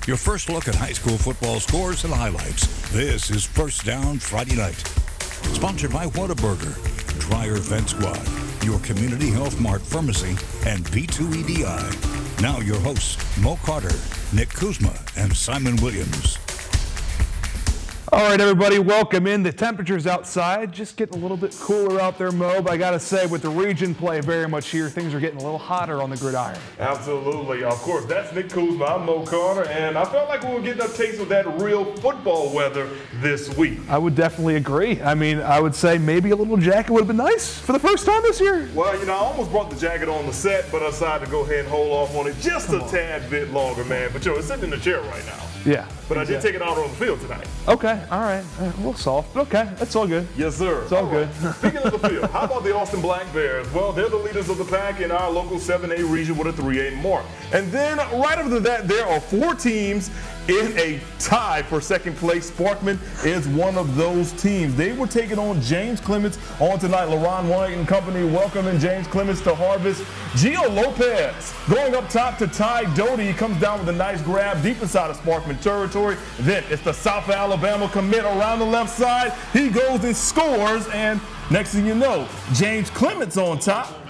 Your first look at high school football scores and highlights. This is First Down Friday Night. Sponsored by Whataburger, Dryer Vent Squad, your Community Health Mart Pharmacy, and B2EDI. Now your hosts, Mo Carter, Nick Kuzma, and Simon Williams. All right, everybody, welcome in. The temperature's outside, just getting a little bit cooler out there, Mo, but I got to say, with the region play very much here, things are getting a little hotter on the gridiron. Absolutely. Of course, that's Nick Kuzma. I'm Mo Carter, and I felt like we were getting a taste of that real football weather this week. I would definitely agree. I mean, I would say maybe a little jacket would have been nice for the first time this year. Well, I almost brought the jacket on the set, but I decided to go ahead and hold off on it just a tad bit longer, man. But, it's sitting in the chair right now. Yeah. But I did take it out on the field tonight. Okay, all right. A little soft, but okay. That's all good. Yes, sir. It's all good. Speaking of the field, how about the Austin Black Bears? Well, they're the leaders of the pack in our local 7A region with a 3-8 mark. And then right after that, there are 4 teams in a tie for second place. Sparkman is one of those teams. They were taking on James Clemens on tonight. LaRon White and company welcoming James Clemens to Harvest. Gio Lopez going up top to Ty Doty. He comes down with a nice grab deep inside of Sparkman territory. Then it's the South Alabama commit around the left side. He goes and scores, and next thing you know, James Clemens on top.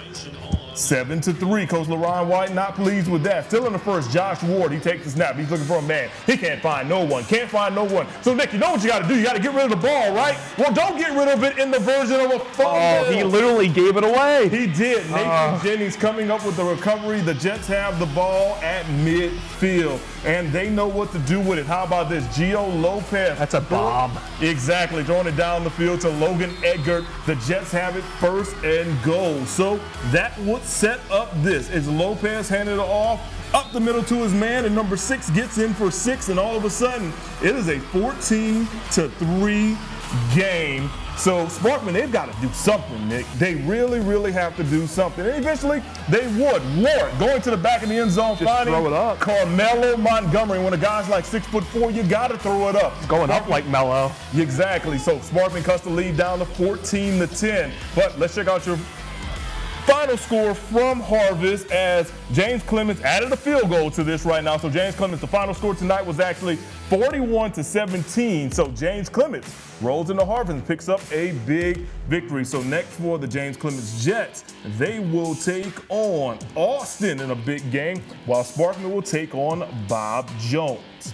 7-3. Coach LaRon White not pleased with that. Still in the first, Josh Ward, he takes the snap. He's looking for a man. He can't find no one. Can't find no one. So, Nick, you know what you got to do. You got to get rid of the ball, right? Well, don't get rid of it in the version of a fumble. Oh, he literally gave it away. He did. Nathan Jennings coming up with the recovery. The Jets have the ball at midfield, and they know what to do with it. How about this? Gio Lopez. That's a bomb. Exactly. Throwing it down the field to Logan Edgar. The Jets have it first and goal. So that would set up this. As Lopez handed it off up the middle to his man, and number 6 gets in for 6, and all of a sudden it is a 14-3 game. So Sparkman, they've got to do something, Nick. They really, really have to do something. And eventually they would. Ward going to the back of the end zone, just throw it up. Carmelo Montgomery. When a guy's like 6'4", you got to throw it up. It's going up like Melo. Exactly. So Sparkman cuts the lead down to 14-10. But let's check out your final score from Harvest, as James Clemens added a field goal to this right now. So James Clemens, the final score tonight was actually 41-17. So James Clemens rolls into Harvest and picks up a big victory. So next for the James Clemens Jets, they will take on Austin in a big game, while Sparkman will take on Bob Jones.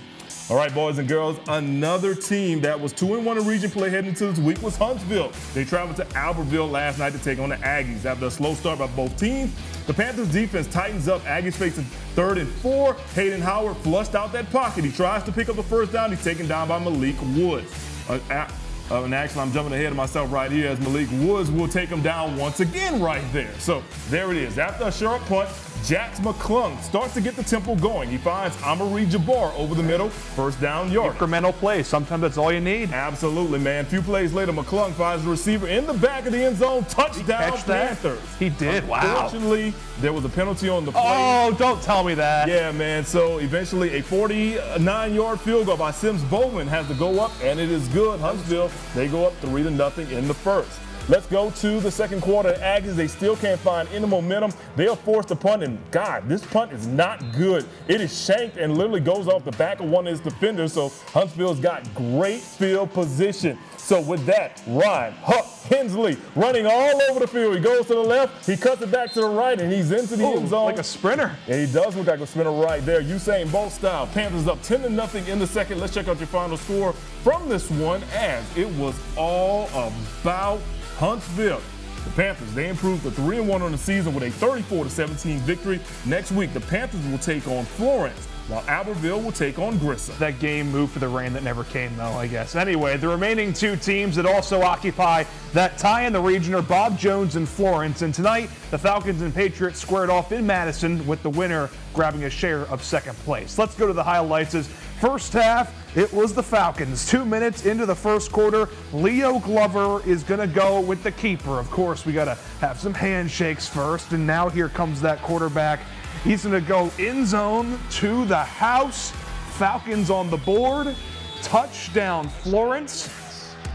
All right, boys and girls, another team that was 2-1 in region play heading into this week was Huntsville. They traveled to Albertville last night to take on the Aggies. After a slow start by both teams, the Panthers defense tightens up. Aggies facing 3rd and 4. Hayden Howard flushed out that pocket. He tries to pick up the first down. He's taken down by Malik Woods. And actually, I'm jumping ahead of myself right here, as Malik Woods will take him down once again right there. So there it is. After a sharp punt, Jax McClung starts to get the tempo going. He finds Amari Jabbar over the middle, first down yard. Incremental plays. Sometimes that's all you need. Absolutely, man. A few plays later, McClung finds the receiver in the back of the end zone. Touchdown, Panthers. He did. Wow. Unfortunately, there was a penalty on the play. Oh, don't tell me that. Yeah, man. So eventually, a 49-yard field goal by Sims Bowman has to go up, and it is good. Huntsville, they go up 3-0 in the first. Let's go to the second quarter. Aggies, they still can't find any momentum. They are forced to punt, and God, this punt is not good. It is shanked and literally goes off the back of one of his defenders, so Huntsville's got great field position. So with that, Ryan Hensley running all over the field. He goes to the left, he cuts it back to the right, and he's into the end zone. Like a sprinter. And he does look like a sprinter right there. Usain Bolt style. Panthers up 10-0 in the second. Let's check out your final score from this one, as it was all about Huntsville. The Panthers, they improved to 3-1 on the season with a 34-17 victory. Next week, the Panthers will take on Florence, while Albertville will take on Grissom. That game moved for the rain that never came, though, I guess. Anyway, the remaining 2 teams that also occupy that tie in the region are Bob Jones and Florence. And tonight, the Falcons and Patriots squared off in Madison, with the winner grabbing a share of second place. Let's go to the highlights. First half, it was the Falcons. 2 minutes into the first quarter, Leo Glover is going to go with the keeper. Of course, we got to have some handshakes first, and now here comes that quarterback. He's going to go in zone to the house. Falcons on the board. Touchdown, Florence.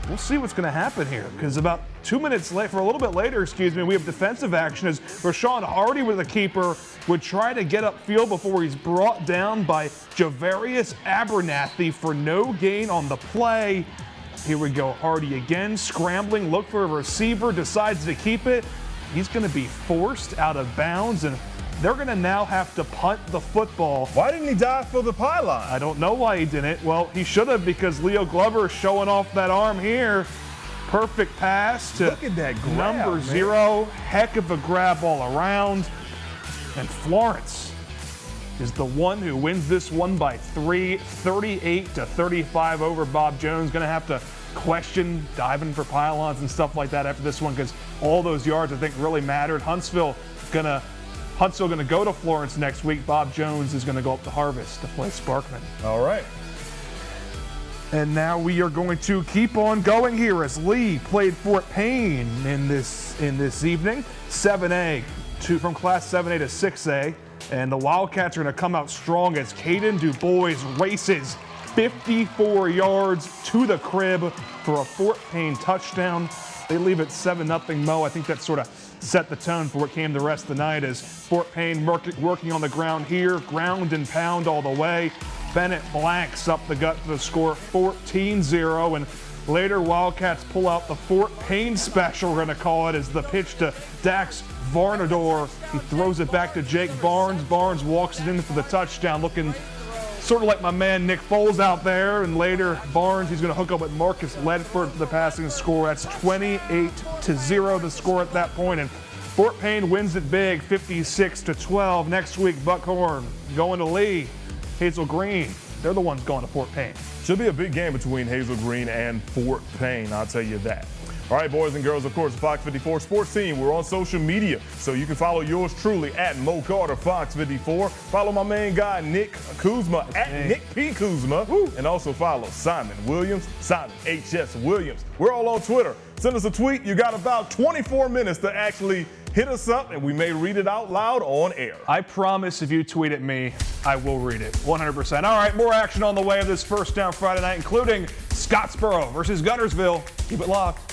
we'll see what's going to happen here, because about 2 minutes late, for a little bit later, we have defensive action as Rashawn Hardy with the keeper would try to get upfield before he's brought down by Javarius Abernathy for no gain on the play. Here we go, Hardy again, scrambling, look for a receiver, decides to keep it. He's going to be forced out of bounds, and they're going to now have to punt the football. Why didn't he dive for the pylon? I don't know why he didn't. Well, he should have, because Leo Glover is showing off that arm here. Perfect pass to Look at that grab, number man. 0. Heck of a grab all around. And Florence is the one who wins this one by 3, 38-35 over Bob Jones. Going to have to question diving for pylons and stuff like that after this one, because all those yards I think really mattered. Huntsville going to go to Florence next week. Bob Jones is going to go up to Harvest to play Sparkman. All right. And now we are going to keep on going here as Lee played Fort Payne in this evening. 7A from Class 7A to 6A. And the Wildcats are going to come out strong as Caden DuBois races 54 yards to the crib for a Fort Payne touchdown. They leave it 7-0 Mo. I think that sort of set the tone for what came the rest of the night as Fort Payne working on the ground here, ground and pound all the way. Bennett blanks up the gut for the score, 14-0, and later Wildcats pull out the Fort Payne special, we're going to call it, as the pitch to Dax Varnador. He throws it back to Jake Barnes. Barnes walks it in for the touchdown, looking sort of like my man Nick Foles out there. And later, Barnes, he's going to hook up with Marcus Ledford for the passing score. That's 28-0 the score at that point. And Fort Payne wins it big, 56-12. Next week, Buckhorn going to Lee. Hazel Green, they're the ones going to Fort Payne. Should be a big game between Hazel Green and Fort Payne, I'll tell you that. All right, boys and girls, of course, the Fox 54 Sports Team. We're on social media, so you can follow yours truly at Mo Carter Fox 54. Follow my main guy, Nick Kuzma, at Nick P. Kuzma. Woo. And also follow Simon Williams, Simon H.S. Williams. We're all on Twitter. Send us a tweet. You got about 24 minutes to actually hit us up, and we may read it out loud on air. I promise if you tweet at me, I will read it, 100%. All right, more action on the way of this First Down Friday night, including Scottsboro versus Guntersville. Keep it locked.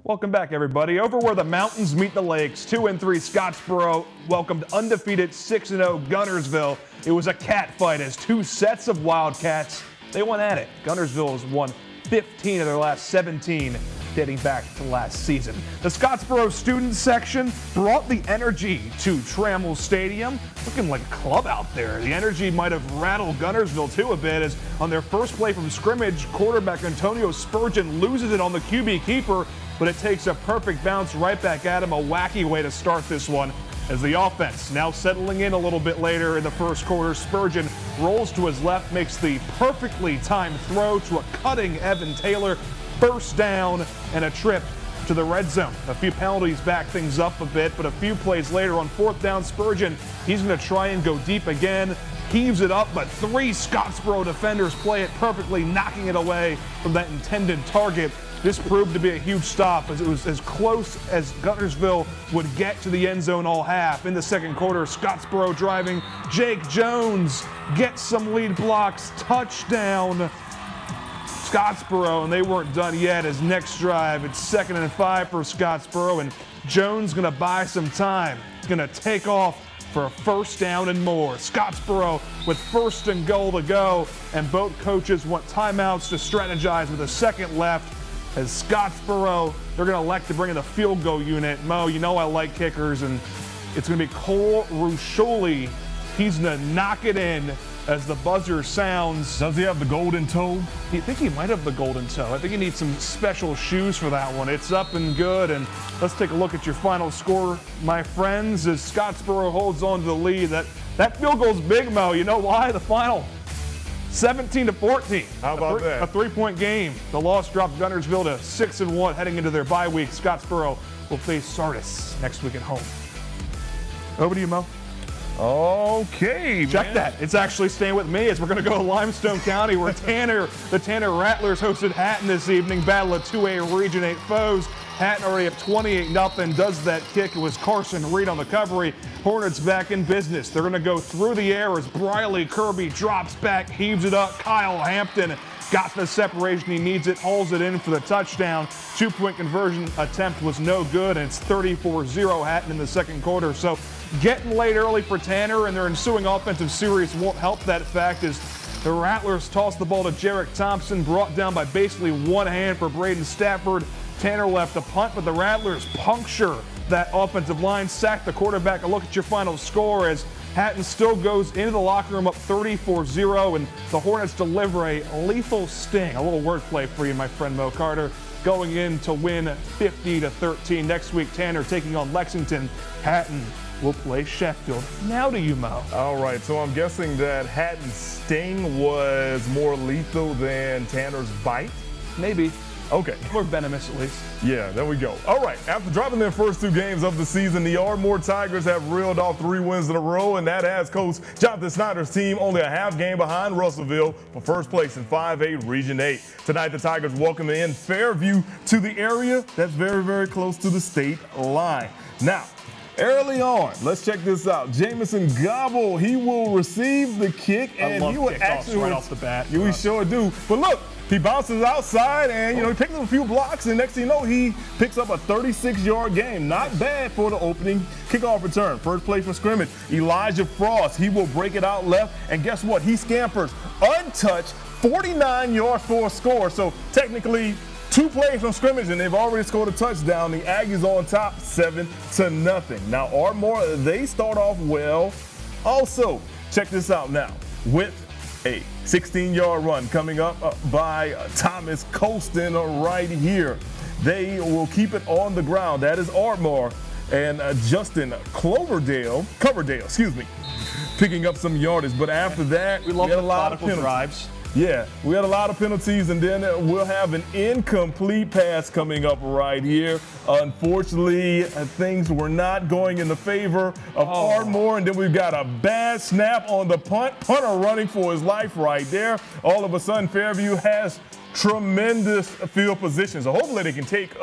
Welcome back, everybody. Over where the mountains meet the lakes, 2-3 Scottsboro welcomed undefeated 6-0 Guntersville. It was a cat fight as two sets of Wildcats, they went at it. Guntersville has won 15 of their last 17 dating back to last season. The Scottsboro student section brought the energy to Trammell Stadium. Looking like a club out there. The energy might have rattled Guntersville too a bit, as on their first play from scrimmage, quarterback Antonio Spurgeon loses it on the QB keeper, but it takes a perfect bounce right back at him. A wacky way to start this one, as the offense now settling in a little bit later in the first quarter. Spurgeon rolls to his left, makes the perfectly timed throw to a cutting Evan Taylor. First down and a trip to the red zone. A few penalties back things up a bit, but a few plays later on fourth down, Spurgeon, he's going to try and go deep again. Heaves it up, but three Scottsboro defenders play it perfectly, knocking it away from that intended target. This proved to be a huge stop, as it was as close as Guntersville would get to the end zone all half. In the second quarter, Scottsboro driving. Jake Jones gets some lead blocks. Touchdown, Scottsboro, and they weren't done yet. As next drive, it's 2nd and 5 for Scottsboro, and Jones going to buy some time. He's going to take off for a first down and more. Scottsboro with 1st and goal to go, and both coaches want timeouts to strategize with a second left. As Scottsboro, they're going to elect to bring in the field goal unit. Mo, you know I like kickers, and it's going to be Cole Ruscioli. He's going to knock it in as the buzzer sounds. Does he have the golden toe? I think he might have the golden toe. I think he needs some special shoes for that one. It's up and good, and let's take a look at your final score, my friends, as Scottsboro holds on to the lead. That field goal's big, Mo. You know why? The final 17-14. How about that? A 3-point game. The loss dropped Guntersville to 6-1 heading into their bye week. Scottsboro will face Sardis next week at home. Over to you, Mo. Okay, Check that. It's actually staying with me, as we're going to go to Limestone County, where the Tanner Rattlers hosted Hatton this evening. Battle of 2A Region 8 foes. Hatton already up 28-0, does that kick. It was Carson Reed on the recovery. Hornets back in business. They're going to go through the air as Briley Kirby drops back, heaves it up. Kyle Hampton got the separation he needs it, hauls it in for the touchdown. 2-point conversion attempt was no good, and it's 34-0 Hatton in the second quarter. So getting late early for Tanner, and their ensuing offensive series won't help that fact as the Rattlers toss the ball to Jarek Thompson, brought down by basically one hand for Braden Stafford. Tanner left a punt, but the Rattlers puncture that offensive line, sack the quarterback. A look at your final score as Hatton still goes into the locker room up 34-0, and the Hornets deliver a lethal sting. A little wordplay for you, my friend Mo Carter. Going in to win 50-13. Next week, Tanner taking on Lexington. Hatton will play Sheffield. Now to you, Mo. All right, so I'm guessing that Hatton's sting was more lethal than Tanner's bite? Maybe. Okay. More venomous, at least. Yeah, there we go. All right, after dropping their first 2 games of the season, the Ardmore Tigers have reeled off 3 wins in a row, and that has Coach Jonathan Snyder's team only a half game behind Russellville for first place in 5A Region 8. Tonight, the Tigers welcome in Fairview to the area that's very, very close to the state line. Now, early on, let's check this out. Jamison Gobble, he will receive the kick, and he will actually right off the bat. We sure do. But look, he bounces outside, and he picks up a few blocks, and next thing you know, he picks up a 36-yard gain. Not bad for the opening kickoff return. First play for scrimmage, Elijah Frost. He will break it out left, and guess what? He scampers untouched 49 yards for a score. So technically, 2 plays from scrimmage, and they've already scored a touchdown. The Aggies on top, 7-0. Now, Ardmore, they start off well. Also, check this out now. With a 16-yard run coming up by Thomas Colston right here. They will keep it on the ground. That is Ardmore, and Justin Coverdale, picking up some yardage. But after that, we love had a lot of methodical drives. Yeah, we had a lot of penalties, and then we'll have an incomplete pass coming up right here. Unfortunately, things were not going in the favor of Ardmore, and then we've got a bad snap on the punt. Punter running for his life right there. All of a sudden, Fairview has tremendous field position. So hopefully they can take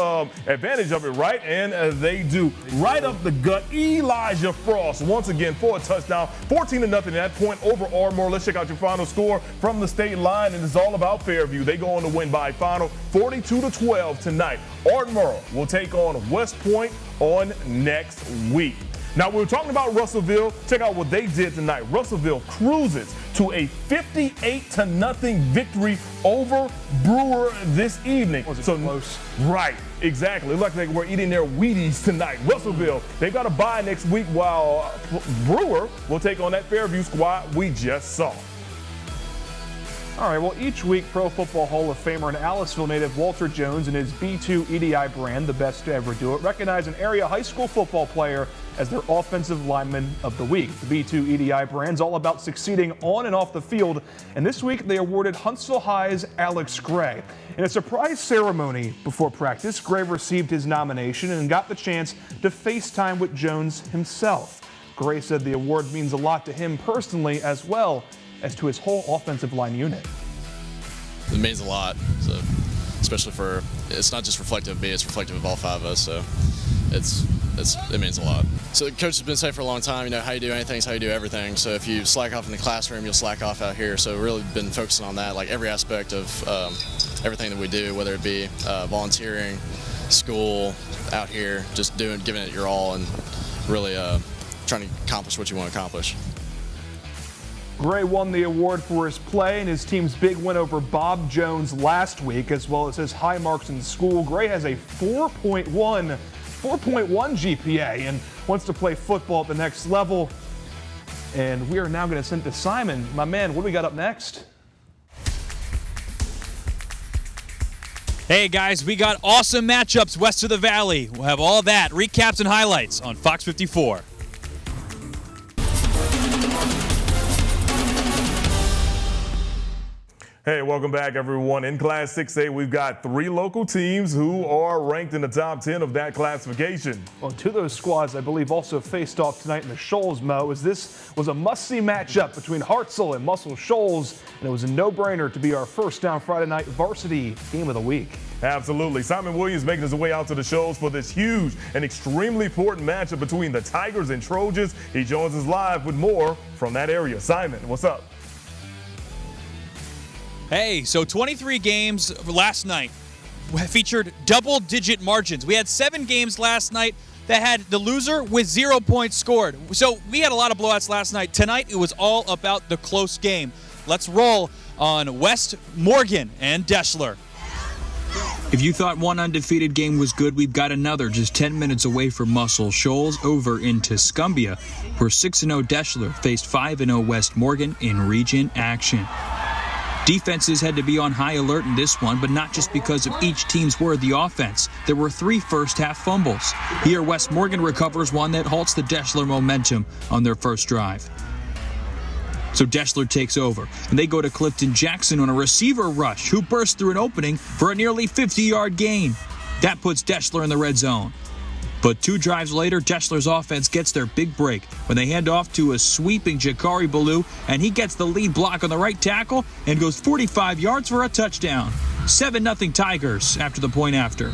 advantage of it, right? And they do. Right up the gut, Elijah Frost once again for a touchdown. 14-0 at that point over Ardmore. Let's check out your final score from the state line, and it's all about Fairview. They go on to win by a final 42-12 tonight. Ardmore will take on West Point on next week. Now, we were talking about Russellville. Check out what they did tonight. Russellville cruises to a 58-0 victory over Brewer this evening. Was it close? Right, exactly. Look like they were eating their Wheaties tonight. Russellville, they've got a bye next week, while Brewer will take on that Fairview squad we just saw. All right, well, each week, Pro Football Hall of Famer and Aliceville native Walter Jones and his B2 EDI brand, the best to ever do it, recognize an area high school football player as their offensive lineman of the week. The B2 EDI brand's all about succeeding on and off the field, and this week they awarded Huntsville High's Alex Gray. In a surprise ceremony before practice, Gray received his nomination and got the chance to FaceTime with Jones himself. Gray said the award means a lot to him personally as well as to his whole offensive line unit. It means a lot, so especially for, it's not just reflective of me, it's reflective of all 5 of us, so it means a lot. So the coach has been saying for a long time, how you do anything is how you do everything. So if you slack off in the classroom, you'll slack off out here. So really been focusing on that, like every aspect of everything that we do, whether it be volunteering, school, out here, just giving it your all and really trying to accomplish what you want to accomplish. Gray won the award for his play and his team's big win over Bob Jones last week, as well as his high marks in school. Gray has a 4.1 GPA and wants to play football at the next level. And we are now going to send it to Simon. My man, what do we got up next? Hey guys, we got awesome matchups west of the valley. We'll have all that, recaps and highlights on Fox 54. Hey, welcome back, everyone. In Class 6A, we've got 3 local teams who are ranked in the top 10 of that classification. Well, 2 of those squads, I believe, also faced off tonight in the Shoals, Mo, as this was a must-see matchup between Hartselle and Muscle Shoals, and it was a no-brainer to be our first down Friday night varsity game of the week. Absolutely. Simon Williams making his way out to the shows for this huge and extremely important matchup between the Tigers and Trojans. He joins us live with more from that area. Simon, what's up? Hey, so 23 games last night featured double-digit margins. We had 7 games last night that had the loser with 0 points scored. So we had a lot of blowouts last night. Tonight, it was all about the close game. Let's roll on West Morgan and Deschler. If you thought one undefeated game was good, we've got another just 10 minutes away from Muscle Shoals over in Tuscumbia, where 6-0 Deschler faced 5-0 West Morgan in region action. Defenses had to be on high alert in this one, but not just because of each team's worthy offense. There were 3 first-half fumbles. Here, West Morgan recovers one that halts the Deschler momentum on their first drive. So Deschler takes over, and they go to Clifton Jackson on a receiver rush, who bursts through an opening for a nearly 50-yard gain. That puts Deschler in the red zone. But 2 drives later, Deschler's offense gets their big break when they hand off to a sweeping Jakari Ballou, and he gets the lead block on the right tackle and goes 45 yards for a touchdown. 7-0 Tigers after the point after.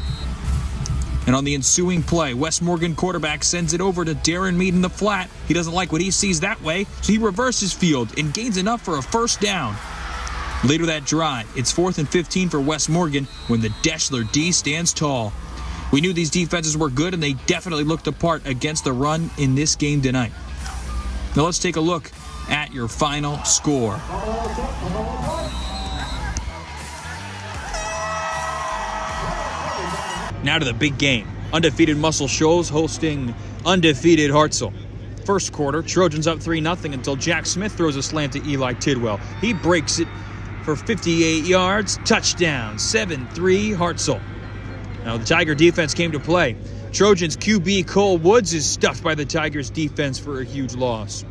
And on the ensuing play, West Morgan quarterback sends it over to Darren Mead in the flat. He doesn't like what he sees that way, so he reverses field and gains enough for a first down. Later that drive, it's 4th and 15 for West Morgan when the Deschler D stands tall. We knew these defenses were good, and they definitely looked the part against the run in this game tonight. Now let's take a look at your final score. Now to the big game. Undefeated Muscle Shoals hosting undefeated Hartselle. First quarter, Trojans up 3-0 until Jack Smith throws a slant to Eli Tidwell. He breaks it for 58 yards. Touchdown, 7-3 Hartselle. Now the Tiger defense came to play. Trojans QB Cole Woods is stuffed by the Tigers defense for a huge loss.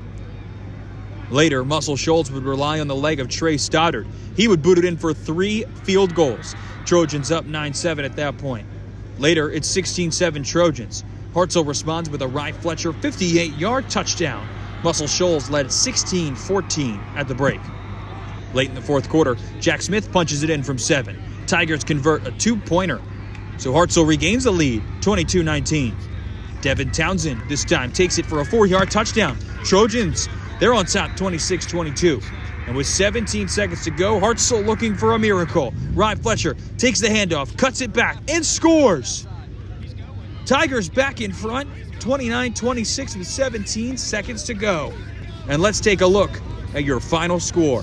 Later, Muscle Shoals would rely on the leg of Trey Stoddard. He would boot it in for 3 field goals. Trojans up 9-7 at that point. Later, it's 16-7 Trojans. Hartselle responds with a Rye Fletcher 58-yard touchdown. Muscle Shoals led 16-14 at the break. Late in the fourth quarter, Jack Smith punches it in from 7. Tigers convert a 2-pointer. So Hartselle regains the lead, 22-19. Devin Townsend this time takes it for a 4-yard touchdown. Trojans, they're on top 26-22. And with 17 seconds to go, Hartselle looking for a miracle. Rye Fletcher takes the handoff, cuts it back, and scores. Tigers back in front, 29-26 with 17 seconds to go. And let's take a look at your final score.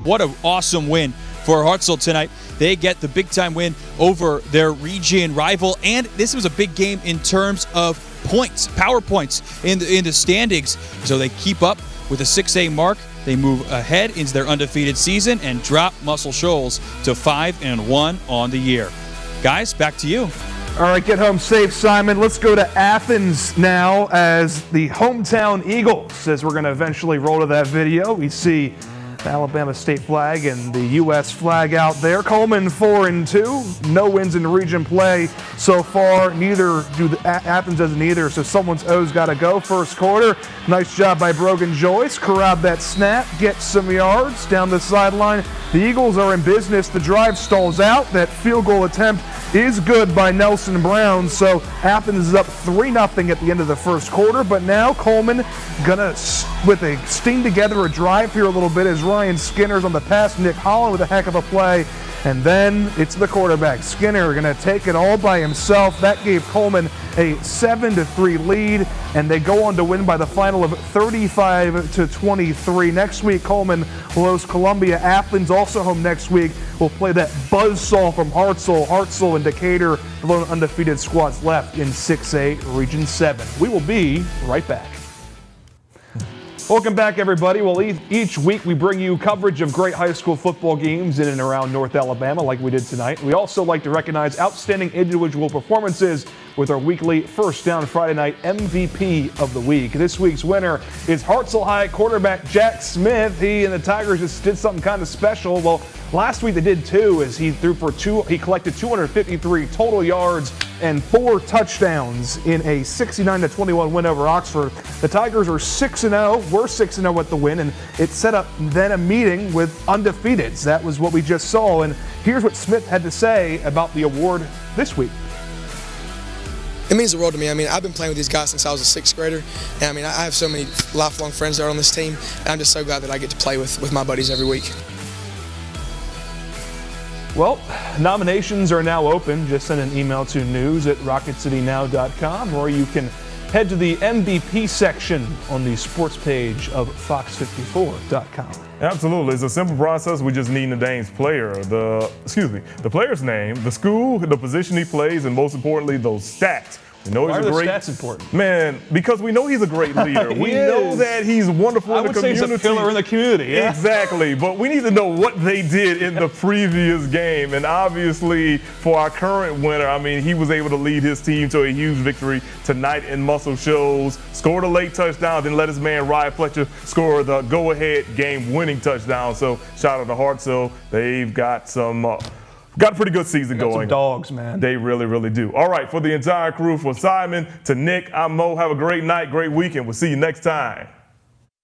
What an awesome win for Hartselle tonight. They get the big-time win over their region rival, and this was a big game in terms of points, power points in the standings. So they keep up with a 6A mark. They move ahead into their undefeated season and drop Muscle Shoals to 5-1 on the year. Guys, back to you. All right, get home safe, Simon. Let's go to Athens now as the hometown Eagles. As we're going to eventually roll to that video, we see the Alabama state flag and the U.S. flag out there. Coleman 4-2. No wins in region play so far. Neither do Athens doesn't either. So someone's O's got to go. First quarter. Nice job by Brogan Joyce. Corralled that snap. Gets some yards down the sideline. The Eagles are in business. The drive stalls out. That field goal attempt is good by Nelson Brown. So Athens is up 3-0 at the end of the first quarter. But now Coleman gonna sting together a drive here a little bit as Ryan Skinner's on the pass. Nick Holland with a heck of a play. And then it's the quarterback. Skinner going to take it all by himself. That gave Coleman a 7-3 lead, and they go on to win by the final of 35-23. Next week, Coleman will host Columbia. Athens also home next week. Will play that buzzsaw from Hartselle. Hartselle and Decatur, the lone undefeated squads left in 6A Region 7. We will be right back. Welcome back, everybody. Well, each week we bring you coverage of great high school football games in and around North Alabama like we did tonight. We also like to recognize outstanding individual performances with our weekly First Down Friday Night MVP of the week. This week's winner is Hartselle High quarterback Jack Smith. He and the Tigers just did something kind of special. Well, last week they did too, as he collected 253 total yards and 4 touchdowns in a 69-21 win over Oxford. The Tigers are 6-0. We're 6-0 at the win, and it set up then a meeting with undefeateds. That was what we just saw, and here's what Smith had to say about the award this week. It means the world to me. I mean, I've been playing with these guys since I was a 6th grader, and I mean, I have so many lifelong friends that are on this team, and I'm just so glad that I get to play with my buddies every week. Well, nominations are now open. Just send an email to news@rocketcitynow.com, or you can head to the MVP section on the sports page of fox54.com. Absolutely. It's a simple process. We just need the name's player, the player's name, the school, the position he plays, and most importantly, those stats. We know Why he's are a the great stats important? man, because we know he's a great leader. We know that he's wonderful in the community. I would say he's a pillar in the community. Yeah? Exactly, but we need to know what they did in the previous game. And obviously, for our current winner, I mean, he was able to lead his team to a huge victory tonight in Muscle Shoals. Scored a late touchdown, then let his man Ryan Fletcher score the go-ahead game-winning touchdown. So shout out to Hartselle. They've got got a pretty good season going. Some dogs, man. They really, really do. All right, for the entire crew, for Simon, to Nick, I'm Mo. Have a great night, great weekend. We'll see you next time.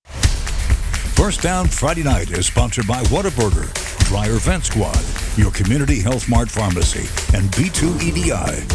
First Down Friday Night is sponsored by Whataburger, Dryer Vent Squad, your community health mart pharmacy, and B2 EDI.